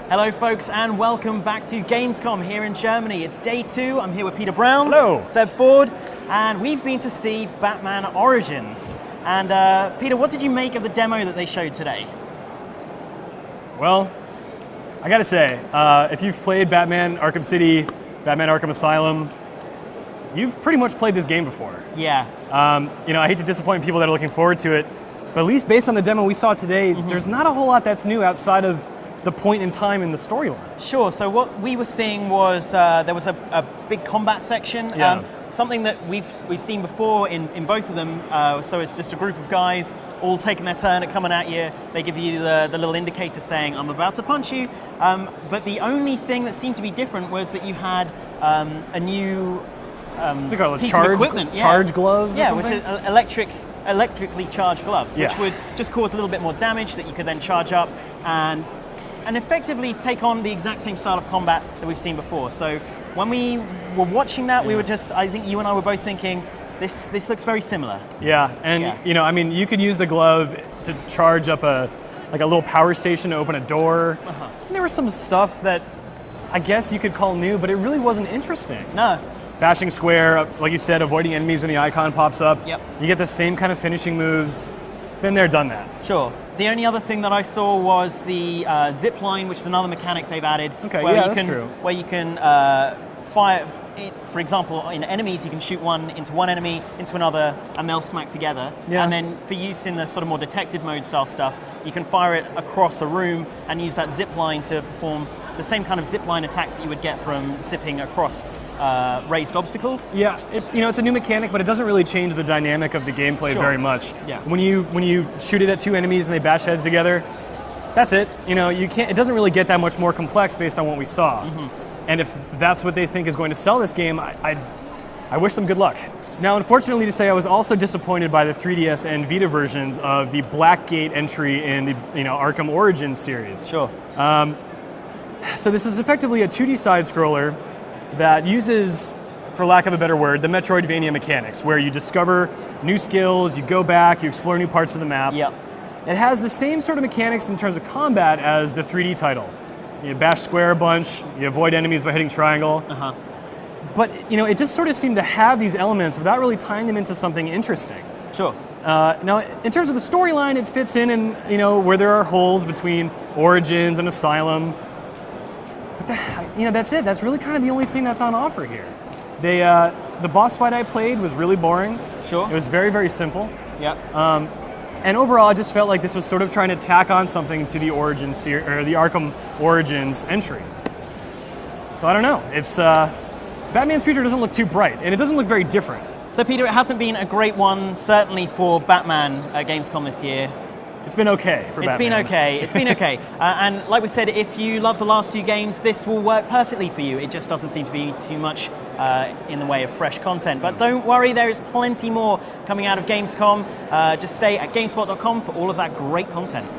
Hello folks and welcome back to Gamescom here in Germany. It's day 2, I'm here with Peter Brown, hello, Seb Ford, and we've been to see Batman Origins. And Peter, what did you make of the demo that they showed today? Well, I gotta say, if you've played Batman Arkham City, Batman Arkham Asylum, you've pretty much played this game before. Yeah. I hate to disappoint people that are looking forward to it, but at least based on the demo we saw today, there's not a whole lot that's new outside of the point in time in the storyline. Sure, so what we were seeing was there was a big combat section, something that we've seen before in both of them. So it's just a group of guys all taking their turn at coming at you. They give you the little indicator saying, I'm about to punch you. But the only thing that seemed to be different was that you had a new piece of equipment. Charge gloves or yeah, something? Which is electrically charged gloves, which would just cause a little bit more damage that you could then charge up and effectively take on the exact same style of combat that we've seen before. So when we were watching that, we were just, I think you and I were both thinking, this looks very similar. Yeah, and you could use the glove to charge up a little power station to open a door. There was some stuff that I guess you could call new, but it really wasn't interesting. No. Bashing square, like you said, avoiding enemies when the icon pops up. Yep. You get the same kind of finishing moves. Been there, done that. Sure. The only other thing that I saw was the zip line, which is another mechanic they've added. Okay, that's true. Where you can fire, for example, in enemies, you can shoot one into one enemy, into another, and they'll smack together. Yeah. And then for use in the sort of more detective mode style stuff, you can fire it across a room and use that zip line to perform the same kind of zip line attacks that you would get from zipping across raised obstacles. Yeah, it's a new mechanic, but it doesn't really change the dynamic of the gameplay very much. Yeah. When you shoot it at two enemies and they bash heads together, that's it. You can't. It doesn't really get that much more complex based on what we saw. And if that's what they think is going to sell this game, I wish them good luck. Now, unfortunately to say, I was also disappointed by the 3DS and Vita versions of the Blackgate entry in the Arkham Origins series. Sure. So this is effectively a 2D side-scroller that uses, for lack of a better word, the Metroidvania mechanics, where you discover new skills, you go back, you explore new parts of the map. Yep. It has the same sort of mechanics in terms of combat as the 3D title. You bash square a bunch, you avoid enemies by hitting triangle. But it just sort of seemed to have these elements without really tying them into something interesting. Sure. Now, in terms of the storyline, it fits in where there are holes between Origins and Asylum. But that's it. That's really kind of the only thing that's on offer here. The boss fight I played was really boring. Sure. It was very, very simple. Yeah. And overall, I just felt like this was sort of trying to tack on something to the Origins or the Arkham Origins entry. So I don't know. It's Batman's future doesn't look too bright, and it doesn't look very different. So Peter, it hasn't been a great one, certainly for Batman at Gamescom this year. It's been okay for Batman. It's been okay. And like we said, if you love the last two games, this will work perfectly for you. It just doesn't seem to be too much in the way of fresh content. But don't worry, there is plenty more coming out of Gamescom. Just stay at GameSpot.com for all of that great content.